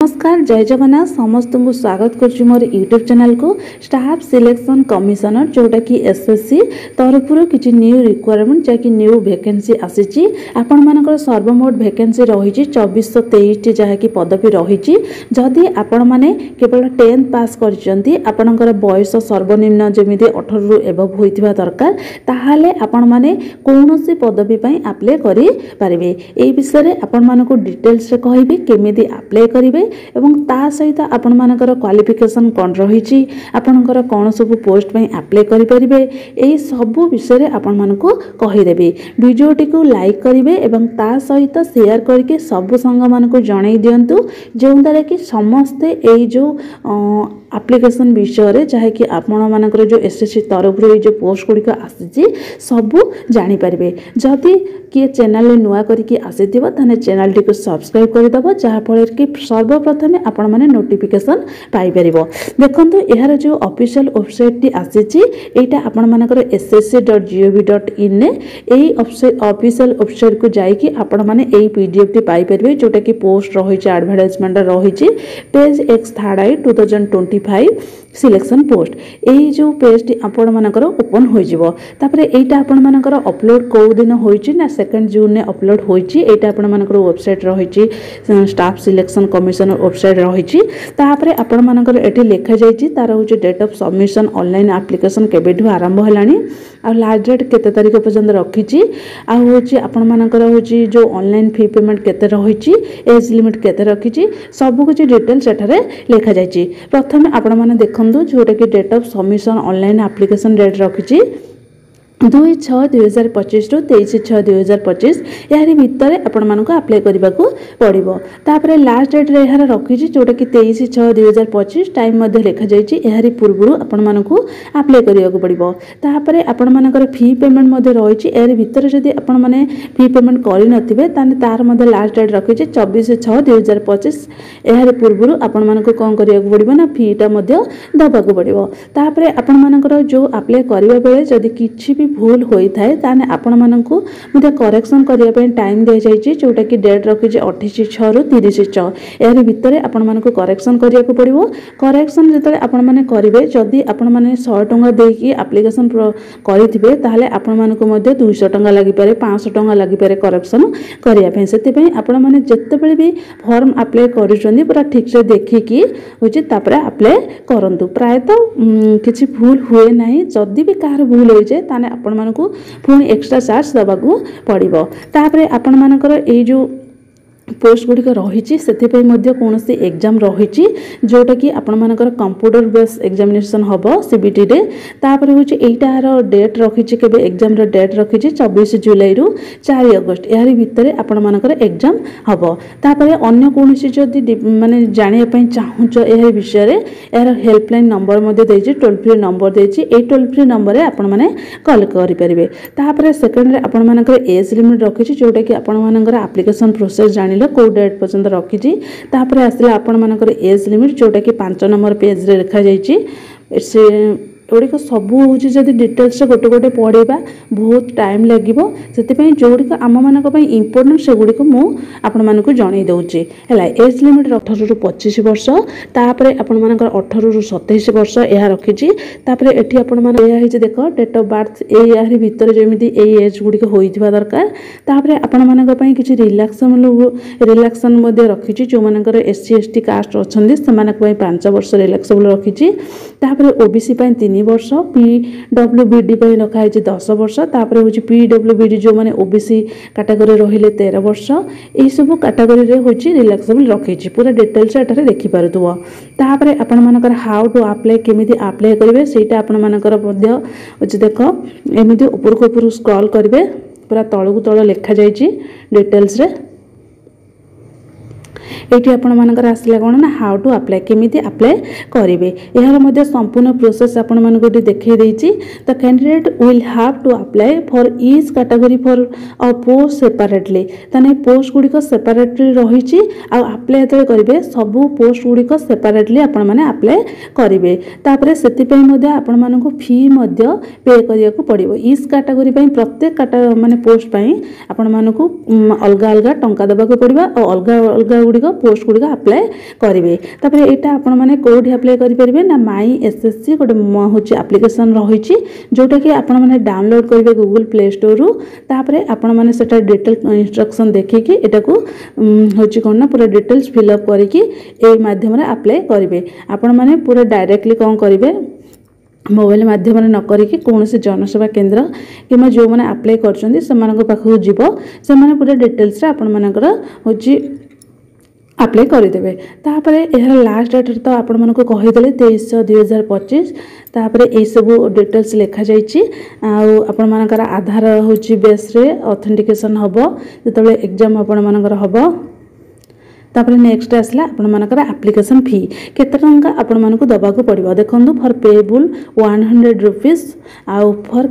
नमस्कार जय जगन्नाथ समस्त को स्वागत करुच्ची मोर यूट्यूब चैनल को स्टाफ सिलेक्शन कमिशनर जोटा कि एसएससी तरफ किसी न्यू रिक्वायरमेंट जहाँकि न्यू वैकेंसी आसी आपण मानकर सर्वमोट वैकेंसी रही 2423 जहाँकि पदवी रही जदि आपण मैंने केवल 10th पास कर बयस सर्वनिम्न जमी 18 रु एबव होइथिबा दरकार ताहाले आपण माने कौनसी पदवी पई अप्लाई करि परिबे। एई विषय रे आपण मानको डिटेल्स रे कहिबे केमिति अप्लाई करिवे एवं ता सहित आपण मानकर क्वालिफिकेशन कोन रहिछि आपणकर कोन सब पोस्ट पई अप्लाई करि परिबे एई सब विषय रे आपण मानको कहि देबे। वीडियोटी को लाइक करिवे एवं ता सहित शेयर करके सब संग मानको जणाई दियंतु जो द्वारा कि समस्ते एई जो एप्लिकेशन विषय रे चाहे कि आपण मानकर जो एसएससी तरफ रे जो पोस्ट गुडी आसी सब जानि परिबे। जदि किए चैनल नुआ करके आसीथिबो ताने चैनल टी को सब्सक्राइब कर दबो जहा फल कि सर्वप्रथम आपण माने नोटिफिकेशन पाई परिबो। देखंतु एहार जो ऑफिशियल वेबसाइट टी आसी एटा आपण मानकर ssc.gov.in ने एई ऑफिशियल वेबसाइट को जाई कि आपण माने एई पीडीएफ टी पाई परिबे जोटा कि पोस्ट रही एडवर्टाइजमेंट रही पेज एक्स थर्ड आई 2025 सिलेक्शन पोस्ट यही जो पेज टी आपण मानकर ओपन हो जिवो। तापरे एटा आपण मानकर अपलोड को दिन होईची ना 2 जून ने अपलोड होईची एटा आपण मानकर वेबसाइट रहिची स्टाफ सिलेक्शन कमिशनर वेबसाइट रहिची। तापरे आपण मानकर एठी लेखा जाईची तार होची date of submission online application केबेठु आरंभ हलानी आ लास्ट डेट केते तारिख पर्यंत रखिची आ होची आपण मानकर होची जो ऑनलाइन फी पेमेंट केते रहिची एज लिमिट केते रखिची सब कुछ डिटेल्स एठारे लेखा जाईची। प्रथम आपण माने देखंदु जोटा कि date of submission online application date रखिची 2/6/2025 रु 23/6/2025 यारी भितर आपण मानको अप्लाई करबा को पड़िबो। तापरे लास्ट डेट रे यार रखिछि जोटा कि 23/6/2025 टाइम मध्ये लेखा जाईछि यारी पूर्वरु आपण मानको अप्लाई करिया को पड़िबो। तापरे आपण मानकर फी पेमेंट मध्ये रहिछि यारी भितर जदि आपण माने फी पेमेंट करि नथिबे ताने तार मध्ये लास्ट डेट रखिछि 24/6/2025 यारी पूर्वरु आपण मानको कोन करिया को पड़िबो ना फीटा मध्ये दबा को पड़िबो। तापरे आपण मानकर जो अप्लाई करिबा बेले जदि किछि भी भूल होई थाए ताने आपण मानकु मुदे करेक्शन करिया पे टाइम दे जाईची जोटा कि डेट रखि जे 28/6 रु 30/6 एहर भितरे आपण मानकु करेक्शन करिया को पड़िबो। करेक्शन जतले आपण माने करिवे जदि आपण माने 100 टंका देकी एप्लिकेशन करिथिबे ताहले आपण मानकु मध्ये 200 टंका लागि पारे 500 टंका लागि पारे करेक्शन करिया पे सेते पे आपण माने जत्ते बेले भी फॉर्म अप्लाई करिसोनी पूरा ठीक से देखि कि होची तापरे अप्लाई करंतु प्राय तो किछि भूल हुए नाही जदि भी कार भूल होई जे ताने आपण मानकु पुणी एक्स्ट्रा चार्ज दबाकू पड़िबो। तापरे आपण मानकर ए जो पोस्ट गुडी रही से कौन सी एग्जाम रही जोटा कि आपण मानकर कंप्यूटर बेस एग्जामिनेशन हम सीबीटी रे। तापर होची एटार डेट रखी केबे एग्जाम रो डेट रखी 24 जुलाई रु 4 अगस्त यारी भितरे आपण मानकर एग्जाम हम। तापर अन्य कौन सी जदि माने जानिया पई चाहूच ए विषय रे यार हेल्पलाइन नंबर मध्ये देछि टोल फ्री नंबर देछि ए टोल फ्री नंबर रे आपण माने कॉल करि परिबे। तापर सेकंड रे आपण मानकर एज लिमिट रखी जोटा कि आपण मानकर एप्लिकेशन प्रोसेस जानि को डेट पर्यंत रखी तापर आसला आपण मानकर एज लिमिट जोटा कि 5 नंबर पेज रे लिखा जाइछि से एगुड़िक सब हूँ जब डिटेल्स गोटे गोटे पढ़ा बहुत टाइम लगे से जोड़िक आम मान इम्पोर्टेंट से गुड़िक मुझे जन दूसरी है। एज लिमिट 18 रु 25 वर्ष तापर आपण मानकर 18 रु 27 वर्ष यह रखी तापर एठी आपण मान देख डेट ऑफ बर्थ यार भितर जमी एज गुड़िक होइथिबा दरकार। तापर आपण मानक किछि रिलैक्सन रखी जो मानकर SC ST कास्ट अच्छा से 5 वर्ष रिलैक्सेबल रखी। तापर ओबीसी 3 वर्ष पीडब्ल्यूबीडी रखाई 10 वर्ष तापर हूँ पीडब्ल्यूबीडी जो मैंने ओबीसी कैटेगरी रहिले 13 वर्ष यही सब कैटेगरी रे होची रिलैक्सेबल रखी पूरा डिटेल्स एटारे देखि पारुथुवा। तापर आपण मानकर हाउ टू अप्लाई केमिति अप्लाई करिवे सेटा आपण मानकर मध्ये होची देख एमिति ऊपर को ऊपर स्क्रॉल करिवे पूरा तळकु तळ लेखा जाईची डिटेल्स रे। एटी आपण मानकर आसला कोन ना हाउ टू अप्लाई केमिति अप्लाई करिवे यार मध्ये संपूर्ण प्रोसेस आपण मानको देखै देछि। The candidate will have to apply for each category for a post separately तने पोस्ट गुडी को सेपरेटली रहिछि आ अप्लाई जते करिवे सब पोस्ट गुडी को सेपरेटली आपण माने अप्लाई करिवे। तापरे सेति पय मध्ये आपण मानको फी मध्ये पे करिया को पड़िबो। ईच कैटेगरी पय प्रत्येक माने पोस्ट पय आपण मानको अलगा अलगा टंका देबा को पड़िबा और अलगा अलगा गुड़िक पोस्ट गुड़िक आप्लाय करेंगे। तापर यहाँ आपण मैंने कौटी आप्लाय करेंगे ना माई एसएससी गोटे हूँ आप्लिकेसन रही जोटा कि आपण मैंने डाउनलोड करेंगे गूगल प्ले स्टोर रु। तापर आपण मैंने सेटा डिटेल इंस्ट्रक्शन देखिकी एटा को हूँ कौन ना पूरा डिटेल्स फिलअप करके ए माध्यम आप्लाय करेंगे। आपण मैंने पूरा डायरेक्टली कौन करेंगे मोबाइल माध्यम न करिकी कौन से जनसेवा केंद्र कि जो मैंने आप्लाय कर पाखु जीव से पूरा डिटेल्स आपण मानकर हूँ आप्लाय करदेवे। तापर यार लास्ट डेट तो आपण मानक कहीदेले 23/6/2025। तापर ये सब डिटेल्स लिखा जाइए आपण मानकर आधार हूँ बेस रे ऑथेंटिकेशन हम जो एग्जाम आपण मानकर हम। तापर नेक्स्ट आसला आपण मानकर एप्लिकेशन फी केते टंका आपण मानक दबाक पड़ो देखो फॉर पेबल 100 रुपीज आउ for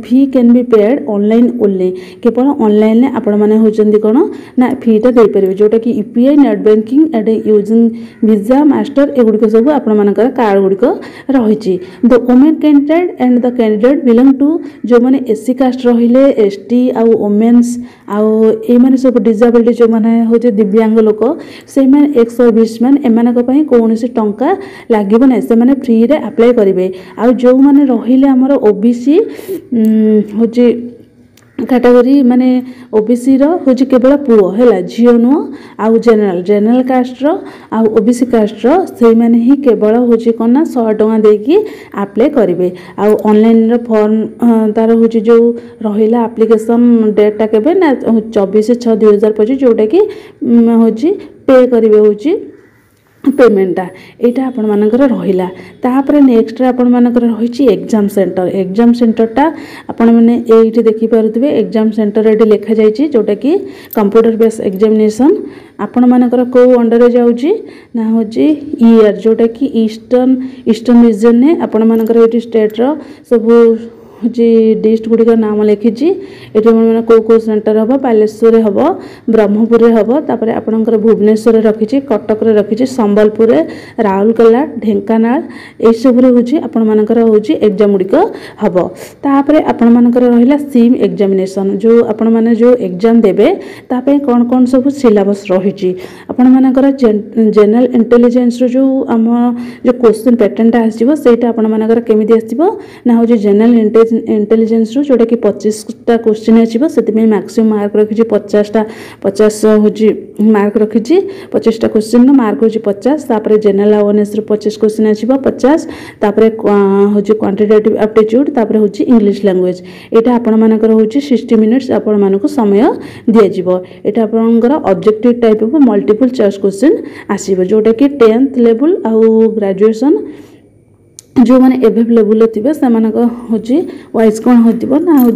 fee can be paid online only केवल ऑनलाइन आपण माने होचंदी कोन ना फीटा दे परबे जोटा कि UPI net banking and using Visa master एगुड़िक सब आपण मानकर कार्ड गुड़िक रही। The women candidate and the candidate belong to जो माने एससी कास्ट रहिले एसटी आउ वुमेन्स आउ ए माने सब डिसेबिलिटी जो माने होचे दिव्यांग लोक से एक्स सर्विस मैन एम कौन टंका लगे ना से फ्री रे अप्लाई करेंगे। आ जो मैंने रहिले आमर ओबीसी हूँ कैटेगरी माने ओबीसी हूँ केवल पुओ है झील नुह आउ जेनराल कास्ट आउ ओबीसी कास्ट से मैंने ही केवल हूँ कौन ना 100 टंका देकी अप्लाई करेंगे। आउ ऑनलाइन फॉर्म तार हूँ जो रहा एप्लिकेशन डेटा केबे ना 24/6/2025 जोटा कि हूँ पे करेंगे हूँ पेमेंटा यहाँ आपण मानकर रहिला। तापर नेक्स्ट आपण मानकर रही एग्जाम सेंटरटा आपण मैंने ये देखी पारुथिबे एग्जाम सेंटर ये लिखा जाइए जोटा कि कंप्यूटर बेस एग्जामिनेशन आपण मानकर को अंडर जाउची ना हूँ ईयर जोटा कि ईस्टर्न रीजन ने आपण मानकर ये स्टेट रो सब जी डिस्ट गुड़िक नाम लिखी ये मैंने कौ सेंटर हम बालेश्वर हम ब्रह्मपुर हम तापर आपणकर भुवनेश्वर रखी कटक रखी संबलपुर राउरकेला ढेंकानाल सब हूँ आपण मानकर हूँ एग्जाम गुड़िक हम। तापर आपण मानकर रहिला सिम एग्जामिनेशन जो आपण माने जो एग्जाम देबे तापे कौन कौन सब सिलेबस रही आपण मानकर जनरल इंटेलिजेंस जो आम जो क्वेश्चन पैटर्नटा आसीबो सेटा आपण मानकर केमिति आसीबो ना हूँ जनरल इंटेलिजेंस जोटा कि 25टा क्वेश्चन आसीबो से मैक्सिमम मार्क रखी 50 हूँ मार्क रखी 25टा क्वेश्चन मार्क हूँ 50। तापर जनरल अवेयरनेस 25 क्वेश्चन आसीबो 50। तापर हूँ क्वांटिटेटिव एप्टीट्यूड तापर हूँ इंग्लिश लैंग्वेज यहाँ आपण मानकर हूँ 60 मिनिट्स आपण मानक समय दिज्व। यहाँ आपंकर objective type of multiple choice question आसीबो जोटा कि 10th लेवल आउ ग्रेजुएशन जो मैंने एभेव लेवल थे से हूँ वाइज कौन हो ना हूँ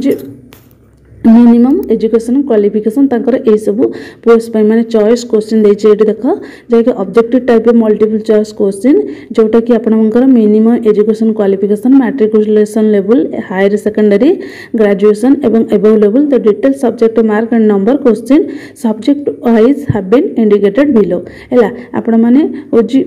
मिनिमम एजुकेशन क्वालिफिकेशन तांकर ए सब पोस्ट माने चॉइस क्वेश्चन देछि एठी देख जाके objective type multiple choice question जोटा कि आपनकर minimum education qualification matriculation level higher secondary graduation एवं above level the detail subject mark and number question subject wise have been indicated below हैला आपण माने ओजी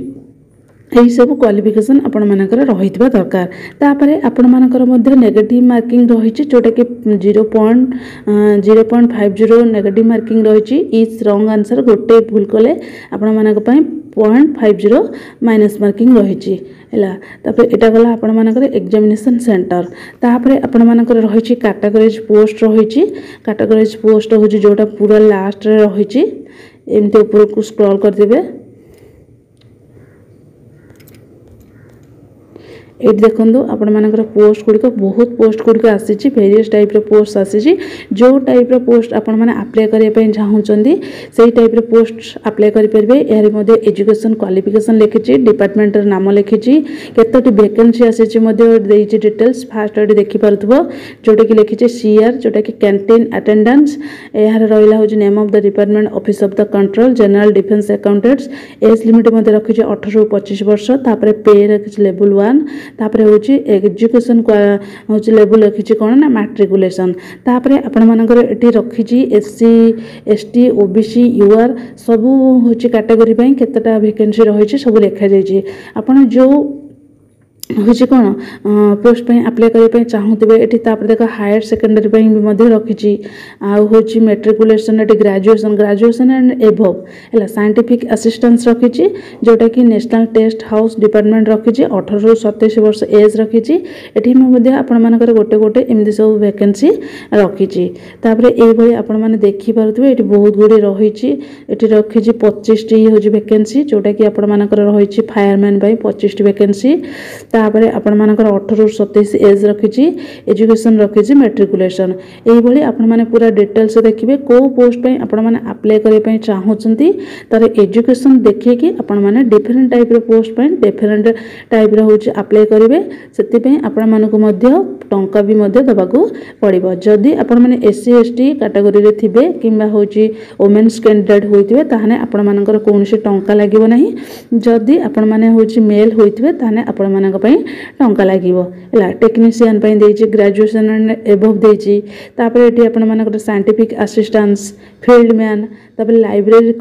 यही सब क्वालिफिकेशन आपण मानकर रहितबा दरकार। तापरे आपण मानकर मध्य नेगेटिव मार्किंग रही जोटा कि 0.50 नेगेटिव मार्किंग रही इच रॉन्ग आंसर गोटे भूल कले आपण मानक पई 0.50 माइनस मार्किंग रही है। तापर एटा गला आपण मानकर एग्जामिनेशन सेंटर। तापर आपण मानकर रही कैटेगरीज पोस्ट रही कैटेगरीज पोस्ट हो जोटा पूरा लास्ट रे रही एमती ऊपर को स्क्रॉल कर देबे ये देखो आपण मानकर पोस्ट गुड़िक बहुत पोस्ट गुड़िक आसी वेरियस टाइप पोस्ट आसी जो टाइप पोस्ट आपण मैंने अप्लाई करने चाहूँगी से टाइप पोस्ट अप्लाई करेंगे। यार मध्य एजुकेशन क्वालिफिकेशन लिखी डिपार्टमेंट नाम लिखी केतोटी वैकेंसी आसी डिटेल्स फास्ट ये देखिपुव जोटा कि लिखी सीआर जोटा कि कैंटीन अटेंडेंस यार रहा हूँ name of the department office of the control general defence accountants age limit मध्य रखी 18 ରୁ 25 वर्ष। तापर पे रखी लेवल 1 तापर हूँ एजुकेशन हूँ लेवल रखी कौन ना मैट्रिकुलेशन। तापर आपण मानकर ये रखी एससी एसटी ओबीसी यूआर सबू हूँ कैटेगरी केतेटा वैकेंसी रही सब लिखा जाइए। आपण जो हूँ कौन पोस्ट आप्लाय करने चाहूबे ये देख हायर सेकेंडरी रखी आउे मेट्रिकुलेसन ये ग्रेजुएशन एंड एभव है साइंटिफिक असिस्टेंस रखी जोटा कि नेशनल टेस्ट हाउस डिपार्टमेंट रखी 18 ରୁ 27 वर्ष एज रखी आपर गोटे गोटे एमती सब वैकेंसी रखी ये आपण मैंने देखिपे ये बहुत गुड़े रही रखी 25 टी हूँ वैकेंसी जोटा कि आपर रही फायरमैन 25 टी वैकेंसी तापर आपण मानकर 18 ରୁ 27 एज रखी एजुकेशन रखी मेट्रिकुलेसन यही आपण मैंने पूरा डिटेल्स देखिए कौ पोस्ट आपण मैंने आप्लाय करने चाहूँगी तार एजुकेशन देखिए आपण मैंने different type post different type हूँ आप्लाय करेंगे से आपण मानक टंका भी देवाक पड़ो जदि आपण मैंने SC ST कैटेगरी थे कि वोमेन्स कैंडिडेट होते ताहने आपण मानकर कौन टंका लगे ना जदि आपण मैंने हूँ मेल होते ताहने आपण मानक टंका लगे टेक्नीशियन ग्रेजुएशन एंड एभव देपर आपण मानकर साइंटिफिक असिस्टेंस फील्ड मैन तापर लाइब्रेरी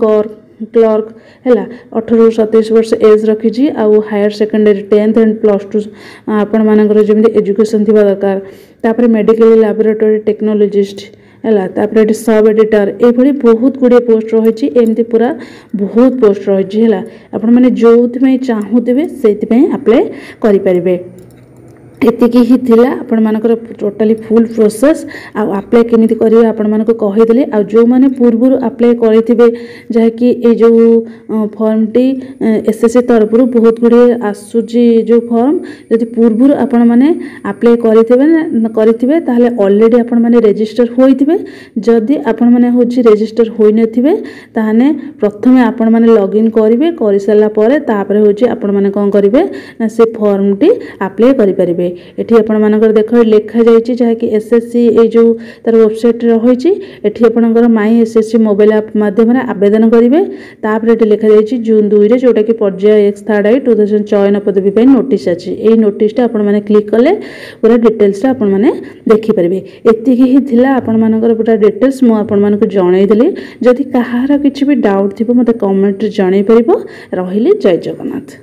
क्लर्क है 18 ରୁ 27 वर्ष एज रखी आउ हायर सेकेंडरी 10th एंड +2 आपण मानकर जमी एजुकेशन थी दरकार तापर मेडिकल लैबोरेटरी टेक्नोलॉजिस्ट है तापर सब एडिटर ये बहुत गुड़े पोस्ट रही एमती पूरा बहुत पोस्ट रही है आपण मैंने जो चाहूबे से आप्लाय करें एतिकी ही थिला आपण मानकर टोटाली फुल प्रोसेस आप्लाय केमिति करिवे आपण मानको कहिदेले आ जो माने पूर्व आप्लाय करिथिबे जहाँकि ए जो फॉर्म टी SSC तरफ बहुत गुड़े आसुची जो फॉर्म यदि पूर्व आपण माने आप्लाय करिथिबे ताहले ऑलरेडी आपण माने रजिस्टर होइथिबे जदि आपण माने होची रजिस्टर होई नथिबे ताहने प्रथमे आपण माने लॉगिन करिवे करि साला परे तापर होची आपण माने कोन करिवे ना से फॉर्म टी आप्लाय करि परिबे एठी आपण मानकर देख लिखा जाइए जहाँकि SSC ये जो तार वेबसाइट रही एठी आपणकर माई SSC मोबाइल ऐप माध्यम आवेदन करेंगे तापर ये लिखा जाइए जून 2 जोटा कि पर्याय 1 3rd 2000 चयन पदवी नोटिस अच्छी यही नोटिसटा आपण मैंने क्लिक कले पूरा डिटेल्स आपण मैंने देखिपारे एतिकी ही थिला आपण मानकर पूरा डिटेल्स मु आपण मानक जनईदेली जदि कहार किछि भी डाउट थी मते कमेंट जणई परिबो रहिले जय जगन्नाथ।